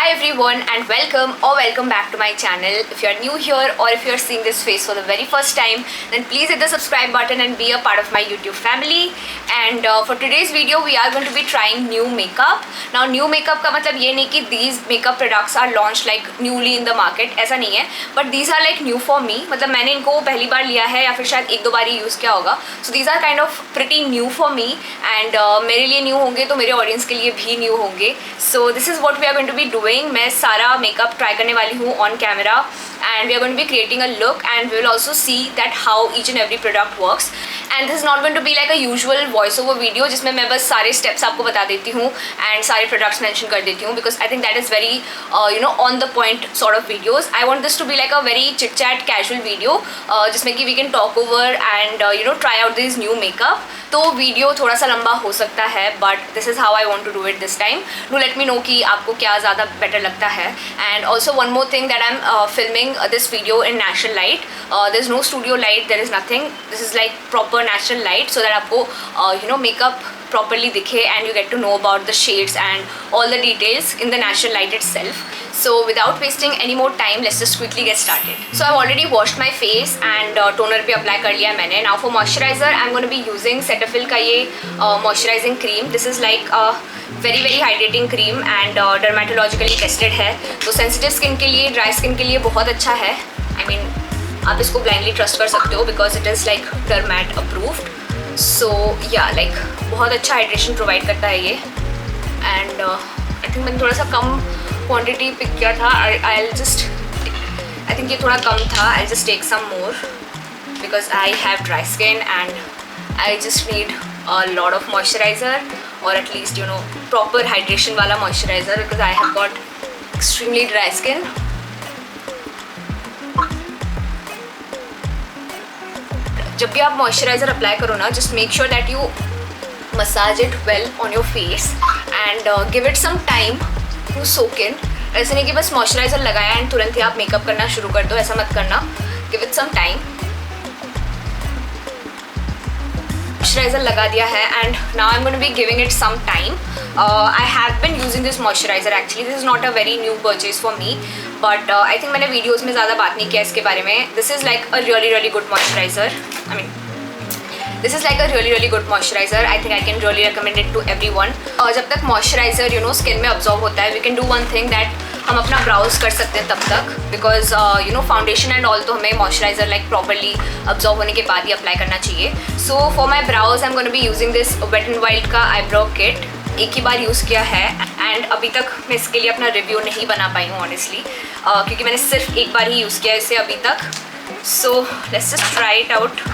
Hi everyone and welcome back to my channel. If you are new here or if you are seeing this face for the very first time, then please hit the subscribe button and be a part of my YouTube family. And for today's video we are going to be trying new makeup. Now new makeup का मतलब ये नहीं कि these makeup products are launched like newly in the market, ऐसा नहीं है, but these are like new for me. मतलब मैंने इनको पहली बार लिया है या फिर शायद एक दो बार ही यूज़ किया होगा. So these are kind of pretty new for me and मेरे लिए new होंगे तो मेरे audience के लिए भी new होंगे. So this is what we are going to be doing. मैं सारा मेकअप ट्राई करने वाली हूँ on camera and we are going to be creating a look and we will also see that how each and every product works. And this is not going to be like a usual voice over video जिसमें मैं बस सारे steps आपको बता देती हूँ and सारे products mention कर देती हूँ, because I think that is very on the point sort of videos. I want this to be like a very chit chat casual video जिसमें कि we can talk over and try out these new makeup. तो video थोड़ा सा लंबा हो सकता है but this is how I want to do it this time. Do let me know कि आपको क्या ज़्यादा better लगता है. And also one more thing that I'm filming this video in natural light. There's no studio light, there is nothing. This is like proper natural light so that आपको makeup properly दिखे and you get to know about the shades and all the details in the natural light itself. So without wasting any more time, let's just quickly get started. So I've already washed my face and toner भी apply कर लिया मैंने. Now for moisturizer, I'm going to be using Cetaphil का ये moisturizing cream. This is like a very hydrating cream and dermatologically tested है. तो sensitive skin के लिए, dry skin के लिए बहुत अच्छा है. I mean, आप इसको blindly trust कर सकते हो because it is like dermat approved. So yeah, like बहुत अच्छा hydration provide करता है ये. And I think मैंने थोड़ा सा कम क्वांटिटी पिक किया था. I think ये थोड़ा कम था. I'll just take some more because I have dry skin and I just need a lot of moisturizer or at least proper hydration वाला moisturizer because I have got extremely dry skin. जब भी आप moisturizer apply करो ना, just make sure that you massage it well on your face and give it some time to soak in. ऐसे नहीं कि बस मॉइस्चराइज़र लगाया एंड तुरंत ही आप मेकअप करना शुरू कर दो, ऐसा मत करना. Give it some time. Moisturiser लगा दिया है and now I am going to be giving it some time. I have been using this moisturiser. Actually this is not a very new purchase for me but I think मैंने videos में ज़्यादा बात नहीं किया इसके बारे में. This is like a really good moisturiser. I mean This is like a really good moisturizer. I think I can really recommend it to everyone. जब तक moisturizer skin में absorb होता है, we can do one thing that हम अपना browse कर सकते हैं तब तक, because foundation and all तो हमें moisturizer like properly absorb होने के बाद ही apply करना चाहिए. So for my brows I'm going to be using this Wet n Wild का eyebrow kit. एक ही बार यूज़ किया है एंड अभी तक मैं इसके लिए अपना रिव्यू नहीं बना पाई हूँ ऑनेस्टली, क्योंकि मैंने सिर्फ एक बार ही यूज़ किया इसे अभी तक. So let's just try it out.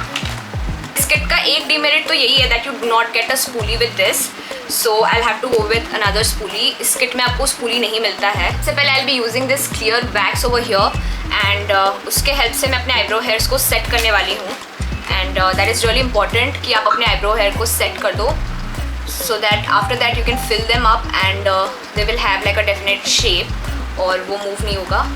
इस किट का एक डिमेरिट तो यही है that you do not get a spoolie with this, so I have to go with another spoolie. इस किट में आपको स्पूली नहीं मिलता है. इससे पहले I will be using this clear wax over here and उसके हेल्प से मैं अपने आईब्रो हेयर्स को सेट करने वाली हूँ. And that is really important कि आप अपने आईब्रो हेयर को सेट कर दो so that after that you can fill them up and they will have like a definite shape और वो मूव नहीं होगा.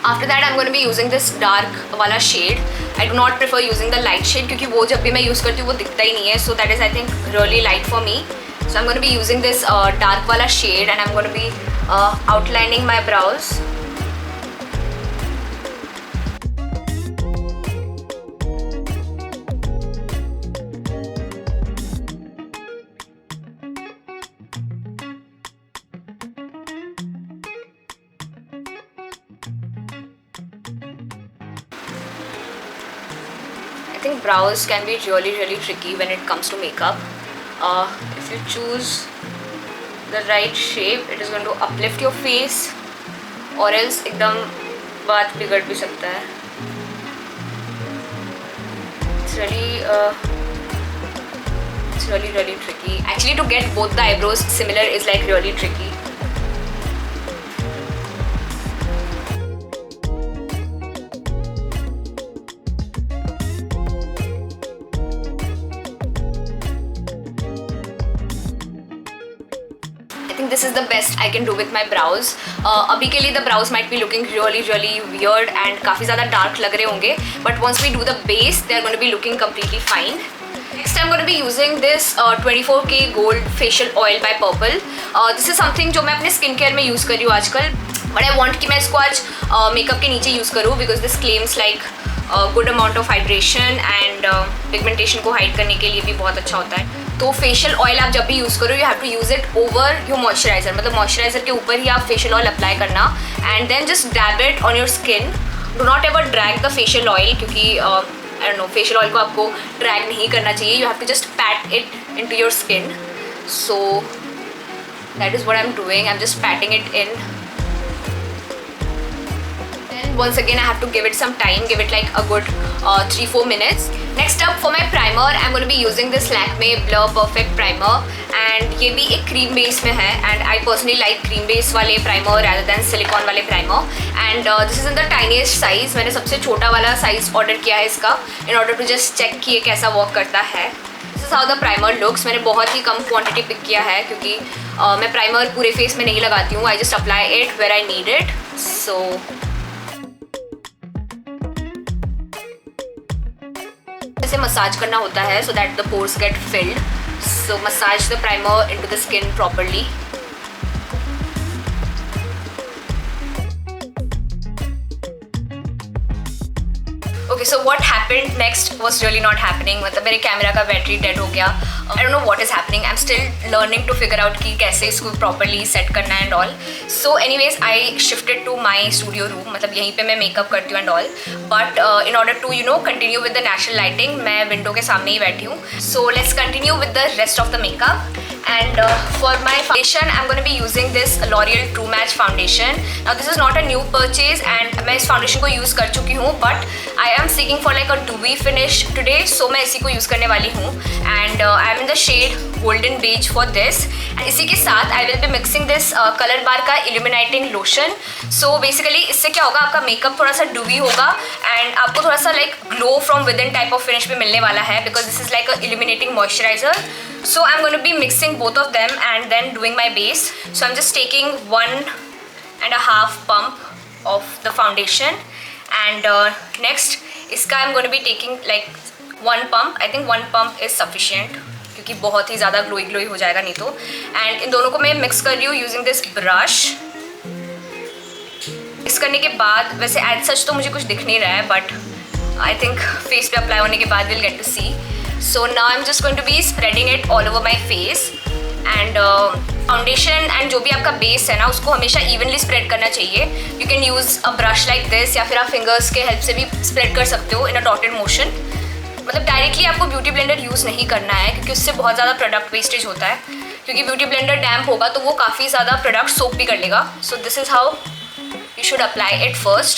After that I'm going to be using this dark वाला shade. I do not prefer using the light shade क्योंकि वो जब भी मैं यूज़ करती हूँ वो दिखता ही नहीं है. So that is I think really light for me. So I'm going to be using this dark वाला shade and I'm going to be outlining my brows. I think brows can be really tricky when it comes to makeup. If you choose the right shape, it is going to uplift your face, or else एकदम बात बिगड़ भी सकता है. It's really tricky. Actually, to get both the eyebrows similar is like really tricky. this is the best I can do with my brows. अभी के लिए the brows might be looking really weird and काफ़ी ज़्यादा dark लग रहे होंगे, but once we do the base they are going to be looking completely fine. Next I'm going to be using this 24K Gold Facial Oil by Purple. This is something जो मैं अपने skin care में use कर रही हूँ आजकल, but I want कि मैं इसको आज मेकअप के नीचे यूज़ करूँ because this claims like good amount of hydration and pigmentation को हाइड करने के लिए भी बहुत अच्छा होता है. तो फेशियल ऑयल आप जब भी यूज़ करो you have to use it over your moisturiser, मतलब मॉइस्चराइजर के ऊपर ही आप फेशियल ऑयल अप्लाई करना and then just dab it on your skin. Do not ever drag the facial oil क्योंकि I don't know facial oil को आपको drag नहीं करना चाहिए. You have to just pat it into your skin. So that is what I am doing. I am just patting it in. Once again I have to give it some time, give it like a good 3-4 minutes. Next up for my primer I'm going to be using this Lakme Blur Perfect Primer and ये भी एक cream base में है and I personally like cream base वाले primer rather than silicone वाले primer and this is in the tiniest size. मैंने सबसे छोटा वाला size order किया है इसका in order to just check कि ये कैसा work करता है. This is how the primer looks. मैंने बहुत ही कम quantity pick किया है क्योंकि मैं primer पूरे face में नहीं लगाती हूँ. I just apply it where I need it. So इसे मसाज करना होता है so that the pores get filled. So massage the primer into the skin properly. Okay, so what happened next was really not happening. मतलब मेरे camera का battery dead हो गया. I don't know what is happening. I'm still learning to figure out कि कैसे इसको properly set करना है and all. So anyways, I shifted to my studio room. मतलब यहीं पे मैं मेकअप करती हूँ and all. But in order to continue with the natural lighting, मैं विंडो के सामने ही बैठी हूँ. So let's continue with the rest of the makeup. And for my foundation, I'm going to be using this L'Oreal True Match foundation. Now this is not a new purchase and मैं इस foundation को use कर चुकी हूँ, but I am seeking for like a dewy finish today, so मैं इसी को use करने वाली हूँ. And I am in the shade Golden Beige for this. And इसी के साथ I will be mixing this Color Bar का Illuminating Lotion. So basically इससे क्या होगा, आपका makeup थोड़ा सा dewy होगा and आपको थोड़ा सा like glow from within type of finish भी मिलने वाला है because this is like a illuminating moisturizer. So I'm going to be mixing both of them and then doing my base. So I'm just taking 1.5 pump of the foundation and next इसका I'm going to be taking like 1 pump. I think 1 pump is sufficient क्योंकि बहुत ही ज़्यादा glowy हो जाएगा नहीं तो. And इन दोनों को मैं mix कर रही हूँ using this brush. मिक्स करने के बाद वैसे एज सच तो मुझे कुछ दिख नहीं रहा है but I think face पे अप्लाई होने के बाद we'll get to see. So now I'm just going to be spreading it all over my face and foundation and जो भी आपका base है ना उसको हमेशा evenly spread करना चाहिए. You can use a brush like this या फिर आप fingers के help से भी spread कर सकते हो in a dotted motion. मतलब डायरेक्टली आपको ब्यूटी ब्लेंडर यूज़ नहीं करना है क्योंकि उससे बहुत ज़्यादा प्रोडक्ट वेस्टेज होता है क्योंकि ब्यूटी ब्लेंडर डैम्प होगा तो वो काफ़ी ज़्यादा प्रोडक्ट सोक भी कर लेगा. So this is how you should apply it first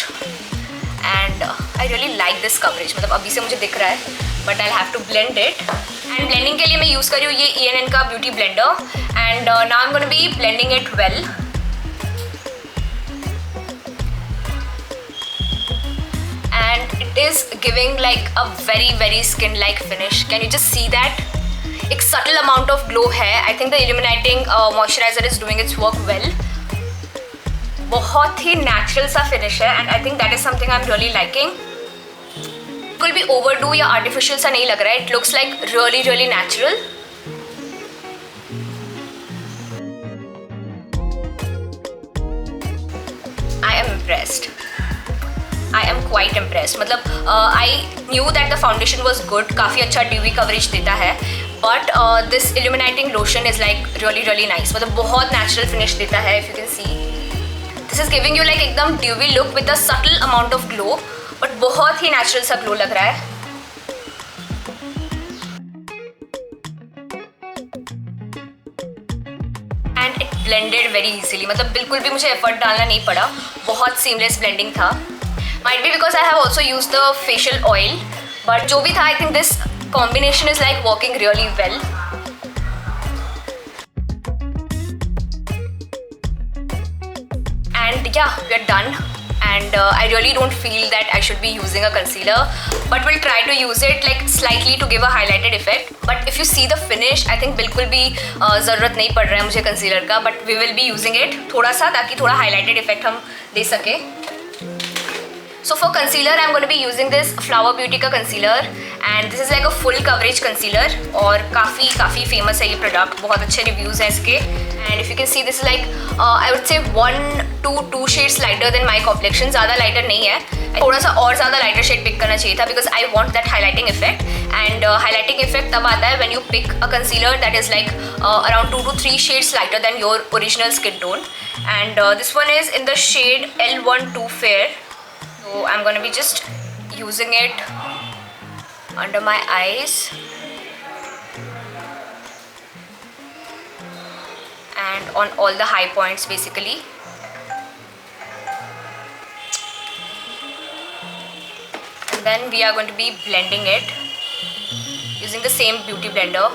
and I really like this coverage. मतलब अभी से मुझे दिख रहा है but I have to blend it and blending के लिए मैं यूज़ कर रही हूँ ये ENN का beauty blender and now I am gonna B blending it well. And it is giving like a very skin like finish. Can you just see that? एक subtle amount of glow है. I think the illuminating moisturizer is doing its work well. बहुत ही natural सा finish है and I think that is something I'm really liking. बिल्कुल भी overdue या artificial सा नहीं लग रहा है. It looks like really natural. I am impressed. I am quite impressed. मतलब I knew that the foundation was good. काफ़ी अच्छा dewy coverage देता है. But this illuminating lotion is like really nice. मतलब बहुत natural finish देता है. If you can see, this is giving you like एकदम dewy look with a subtle amount of glow. But बहुत ही natural सा glow लग रहा है. And it blended very easily. मतलब बिल्कुल भी मुझे effort डालना नहीं पड़ा. बहुत seamless blending था. Might be because I have also used the facial oil, but जो भी था I think this combination is like working really well. And yeah, we are done and I really don't feel that I should be using a concealer, but we'll try to use it like slightly to give a highlighted effect. But if you see the finish, I think बिल्कुल भी ज़रूरत नहीं पड़ रहा है मुझे concealer का, but we will be using it थोड़ा सा, ताकि थोड़ा highlighted effect हम दे सके. So for concealer, I'm going to be using this Flower Beauty का concealer, and this is like a full coverage concealer, और काफ़ी famous है ये product, बहुत अच्छे reviews हैं इसके. And if you can see, this is like I would say 1 to 2 shades lighter than my complexion. ज़्यादा lighter नहीं है, थोड़ा सा और ज़्यादा lighter shade pick करना चाहिए था, because I want that highlighting effect. And highlighting effect तब आता है when you pick a concealer that is like around 2 to 3 shades lighter than your original skin tone. And this one is in the shade L12 Fair. So I'm going to be just using it under my eyes and on all the high points basically. And then we are going to be blending it using the same beauty blender.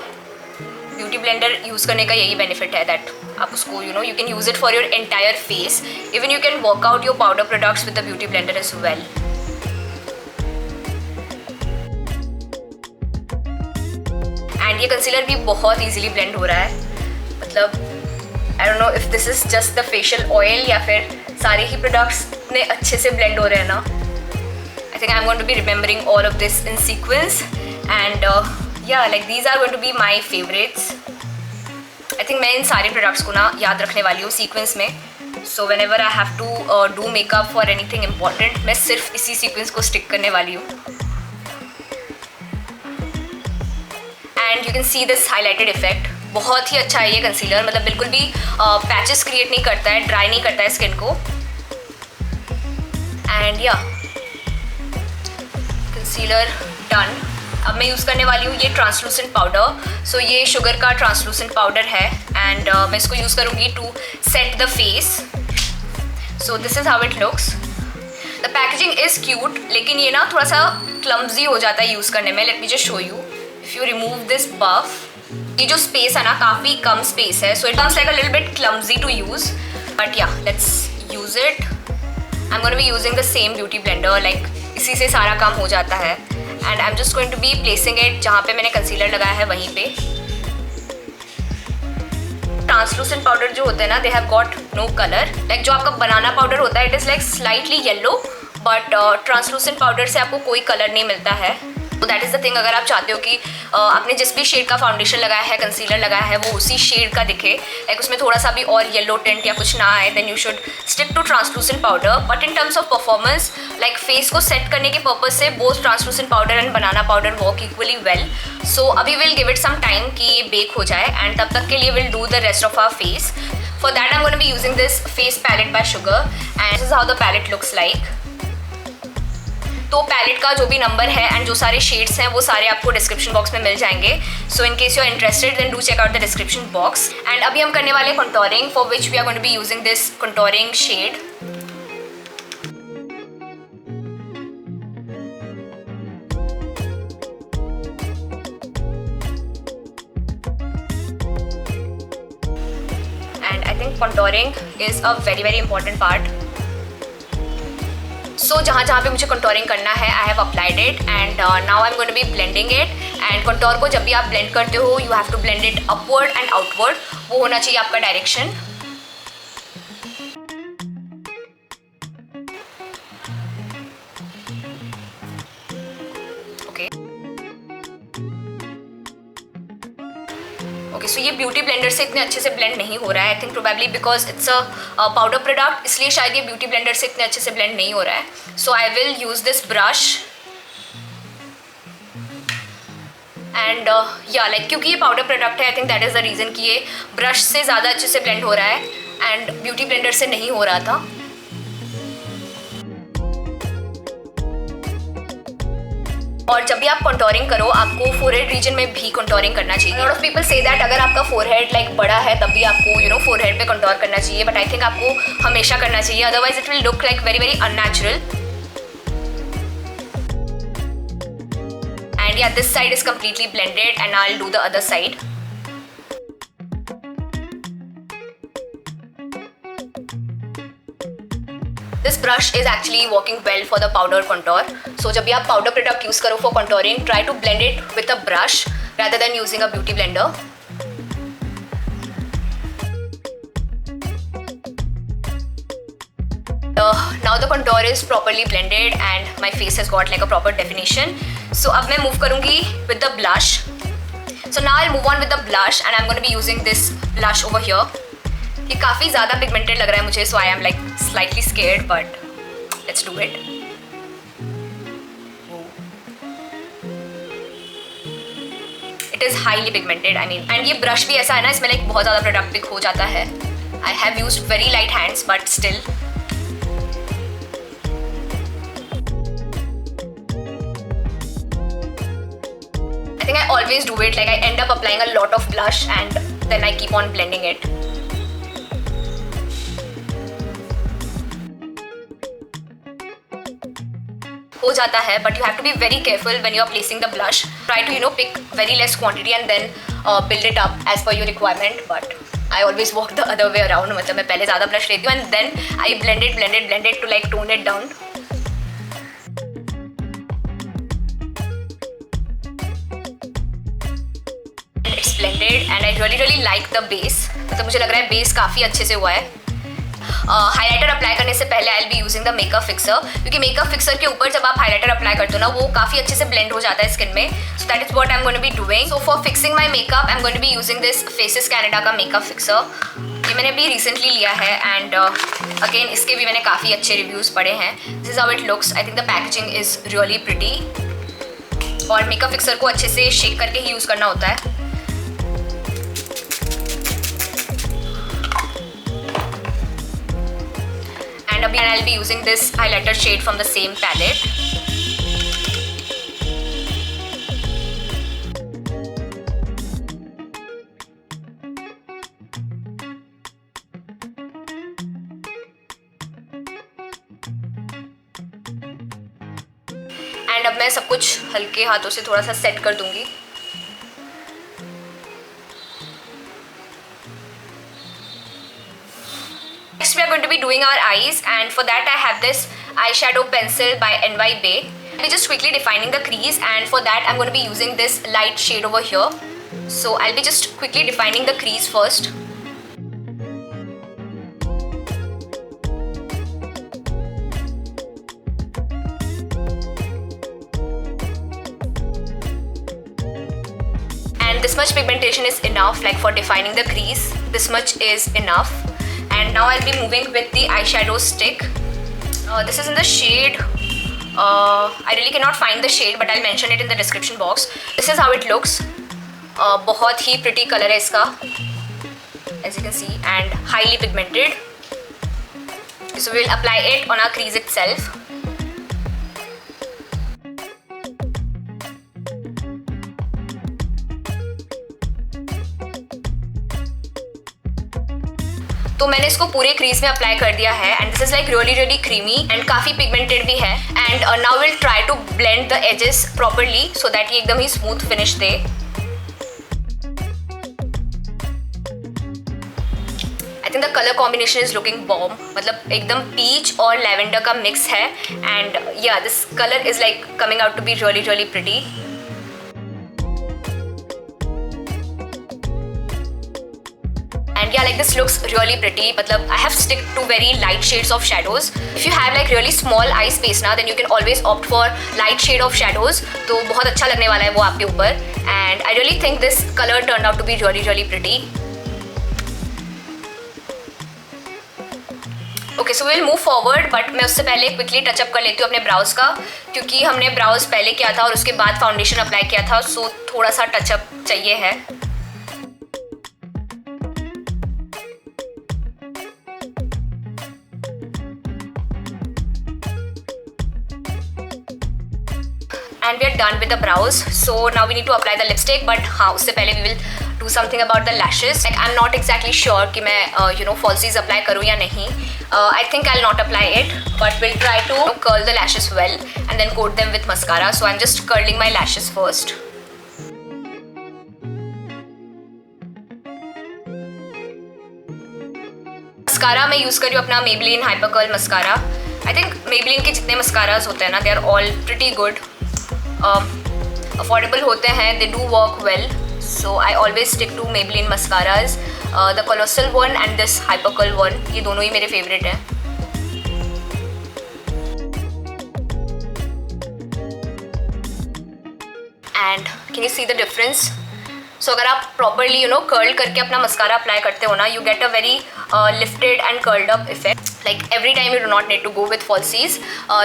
Beauty blender use करने का यही benefit है that आप उसको you can use it for your entire face. Even you can work out your powder products with the beauty blender as well. And ये concealer भी बहुत easily blend हो रहा है. मतलब I don't know if this is just the facial oil या फिर सारे ही products इतने अच्छे से blend हो रहे हैं ना. I think I'm going to be remembering all of this in sequence, and yeah, like these are going to be my favorites. I think मैं इन सारे products को ना याद रखने वाली हूँ sequence में. So whenever I have to do makeup for anything important, मैं सिर्फ इसी sequence को stick करने वाली हूँ. And you can see this highlighted effect. बहुत ही अच्छा है ये concealer, मतलब बिल्कुल भी patches create नहीं करता है, dry नहीं करता है skin को. And yeah, concealer done. अब मैं यूज़ करने वाली हूँ ये ट्रांसलूसेंट पाउडर. सो ये शुगर का ट्रांसलूसेंट पाउडर है, एंड मैं इसको यूज़ करूँगी to set the face. So this is how it looks. The packaging is cute, लेकिन ये ना थोड़ा सा क्लम्जी हो जाता है यूज़ करने में. Let me just show you. If you remove this puff, ये जो स्पेस है ना काफ़ी कम स्पेस है, so it comes like a little bit clumsy to use. But yeah, let's use it. I am gonna be using the same beauty blender, like इसी से सारा काम हो जाता है. And I'm just going to be placing it जहाँ पे मैंने कंसीलर लगाया है वहीं पे. ट्रांसलूसेंट पाउडर जो होते हैं ना, they have got no color. Like जो आपका बनाना पाउडर होता है, it is like slightly yellow, but translucent powder से आपको कोई कलर नहीं मिलता है. तो दैट इज़ द थिंग. अगर आप चाहते हो कि आपने जिस भी शेड का फाउंडेशन लगाया है, कंसीलर लगाया है, वो उसी शेड का दिखे, लाइक उसमें थोड़ा सा भी और येलो टिंट या कुछ ना आए, then you should stick to translucent powder. But in terms of performance, like face को सेट करने के पर्पज से both translucent powder and banana powder work equally well. So अभी will give it some time कि ये bake हो जाए, and तब तक के लिए will do the rest of our face. For that I am gonna be using this face palette by Sugar, and this is how the palette looks like. तो palette का जो भी नंबर है एंड जो सारे शेड्स हैं वो सारे आपको डिस्क्रिप्शन बॉक्स में मिल जाएंगे. So in case you are interested then do check out the description box. And अभी हम करने वाले contouring, for which we are going to be using this contouring shade. And I think contouring is a very very important part. So जहाँ पे मुझे contouring करना है, I have applied it, and now I am going to be blending it. And contour को जब भी आप blend करते हो, you have to blend it upward and outward. वो होना चाहिए आपका डायरेक्शन. ओके, सो ये ब्यूटी ब्लेंडर से इतने अच्छे से ब्लेंड नहीं हो रहा है. I think probably because it's a powder product, इसलिए शायद ये ब्यूटी ब्लेंडर से इतने अच्छे से ब्लेंड नहीं हो रहा है. So I will use this brush, and yeah like क्योंकि ये पाउडर प्रोडक्ट है, I think that is the reason कि ये ब्रश से ज़्यादा अच्छे से ब्लेंड हो रहा है एंड ब्यूटी ब्लेंडर से नहीं हो रहा था. और जब भी आप कंटोरिंग करो, आपको फोरहेड रीजन में भी कंटोरिंग करना चाहिए. Lot of people say that अगर आपका फोरहेड लाइक बड़ा है तब भी आपको फोरहेड पे कंटोर करना चाहिए, बट आई थिंक आपको हमेशा करना चाहिए, otherwise it will look like very very unnatural. And yeah, this side is completely blended and I will do the other side. This brush is actually working well for the powder contour. So जब भी आप powder product use करो for contouring, try to blend it with a brush rather than using a beauty blender. Now the contour is properly blended and my face has got like a proper definition. So अब मैं move करूँगी with the blush. So now I'll move on with the blush and I'm going to be using this blush over here. ये काफ़ी ज़्यादा pigmented लग रहा है मुझे, so I am like slightly scared, but let's do it. It is highly pigmented, I mean, and ये brush भी ऐसा है ना, इसमें like बहुत ज़्यादा product pick हो जाता है. I have used very light hands, but still. I think I always do it, like I end up applying a lot of blush and then I keep on blending it. हो जाता है, but you have to be very careful when you are placing the blush. Try to pick very less quantity and then build it up as per your requirement. But I always walk the other way around. मतलब मैं पहले ज़्यादा blush लेती हूँ and then I blend it to like tone it down. It's blended and I really like the base. मतलब मुझे लग रहा है base काफ़ी अच्छे से हुआ है. हाइलाइटर अप्लाई करने से पहले I will be using the makeup fixer, क्योंकि मेकअप फिक्सर के ऊपर जब आप हाइलाइटर अप्लाई करते हो ना, वो काफ़ी अच्छे से ब्लेंड हो जाता है स्किन में. So that is what I am going to be doing. So for fixing my makeup I am going to be using this Faces Canada का मेकअप फिक्सर. ये मैंने अभी रिसेंटली लिया है एंड अगेन इसके भी मैंने काफ़ी अच्छे रिव्यूज़ पढ़े हैं. This is how it looks. I think the packaging is really pretty. और मेकअप फिक्सर को अच्छे से शेक करके ही यूज़ करना होता है. And I'll be using this highlighter shade from the same palette. And अब मैं सब कुछ हल्के हाथों से थोड़ा सा सेट कर दूंगी. Next we are going to be doing our eyes, and for that I have this eyeshadow pencil by NY Bay. I'll be just quickly defining the crease, and for that I'm going to be using this light shade over here. So I'll be just quickly defining the crease first. And this much pigmentation is enough, like for defining the crease. This much is enough. And now I'll be moving with the eyeshadow stick. This is in the shade, I really cannot find the shade, but I'll mention it in the description box. This is how it looks. बहुत ही pretty color है इसका, as you can see, and highly pigmented. So we'll apply it on our crease itself. तो मैंने इसको पूरे crease में apply कर दिया है and this is like really creamy and काफ़ी पिगमेंटेड भी है. And now will try to blend the edges properly so that ये एकदम ही स्मूथ फिनिश दे. I think the colour combination is looking bomb. मतलब एकदम पीच और लैवेंडर का मिक्स है and yeah this colour is like coming out to be really pretty. And yeah, like this looks really pretty. मतलब I have stick to very light shades of shadows. If you have like really small eye space ना, then you can always opt for light shade of shadows. तो बहुत अच्छा लगने वाला है वो आपके ऊपर. And I really think this color turned out to be really pretty. Okay, so we'll move forward, but मैं उससे पहले quickly touch up कर लेती हूँ अपने ब्राउज का, क्योंकि हमने ब्राउज पहले किया था और उसके बाद फाउंडेशन अप्लाई किया था, so थोड़ा सा टच अप चाहिए है. And we are done with the brows, so now we need to apply the lipstick. But हाँ, उससे पहले we will do something about the lashes. Like I'm not exactly sure कि मैं falsies apply करूँ या नहीं. I think I'll not apply it, but we'll try to curl the lashes well and then coat them with mascara. So I'm just curling my lashes first. Mascara मैं use कर रही हूँ अपना Maybelline Hyper Curl mascara. I think Maybelline के जितने mascaras होते हैं ना, they are all pretty good. Affordable होते हैं, they do work well. So I always stick to Maybelline mascaras. The Colossal one and this Hypercurl one, ये दोनों ही मेरे favorite हैं. And can you see the difference? So अगर आप properly curl करके अपना मस्कारा अप्लाई करते हो ना, you get a very lifted and curled up effect. Like every time you do not need to go with falsies.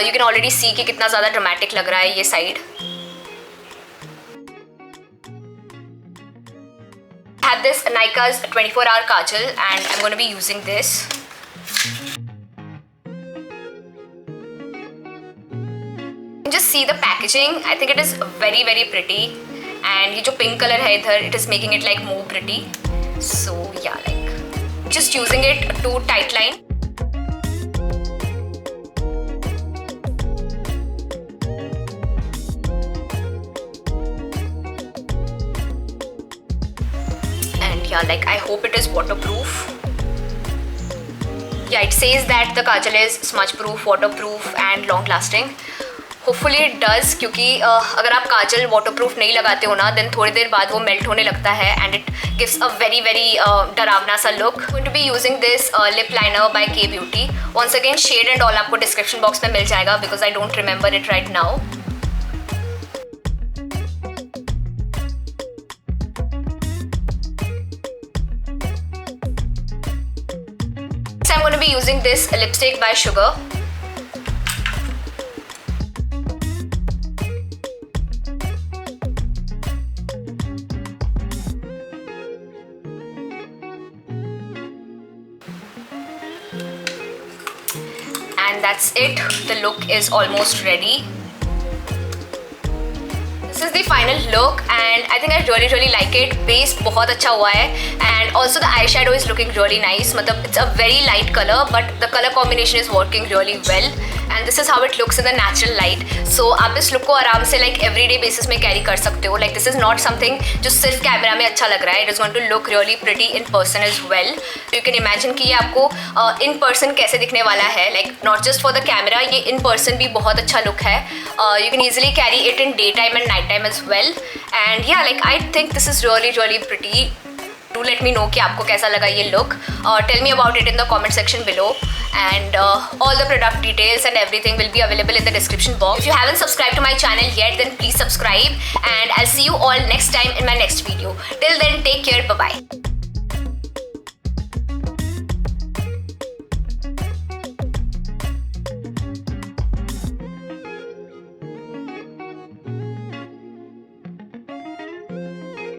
You can already see कि कितना ज़्यादा dramatic लग रहा है ये side. I have this Nykaa's 24-hour kajal and I'm going to be using this. Just see the packaging. I think it is very very pretty. And ये जो pink color है इधर, it is making it like more pretty. So yeah, like just using it to tight line. And yeah, like I hope it is waterproof. Yeah, it says that the kajal is smudge proof, waterproof and long lasting. Hopefully it does, क्योंकि अगर आप काजल waterproof नहीं लगाते हो ना, then थोड़ी देर बाद वो मेल्ट होने लगता है and it gives a very very डरावना सा look. Going to be using this lip liner by K beauty. Once again shade and all आपको डिस्क्रिप्शन बॉक्स में मिल जाएगा because I don't remember it right now. So I'm going to be using this lipstick by Sugar. And that's it. The look is almost ready. This is the final look and I think I really like it. Base बहुत अच्छा हुआ है and also the eyeshadow is looking really nice. मतलब it's a very light color but the color combination is working really well and this is how it looks in the natural light. So आप इस look को आराम से like everyday basis में carry कर सकते हो. Like this is not something जो सिर्फ कैमरा में अच्छा लग रहा है. It is going to look really pretty in person as well. You can imagine कि ये आपको in person कैसे दिखने वाला है. Like not just for the camera, ये in person भी बहुत अच्छा look है. You can easily carry it in daytime and nighttime as well. And yeah, like I think this is really pretty. Do let me know कि आपको कैसा लगा ये look. Tell me about it in the comment section below. And all the product details and everything will be available in the description box. If you haven't subscribed to my channel yet, then please subscribe. And I'll see you all next time in my next video. Till then, take care. Bye bye.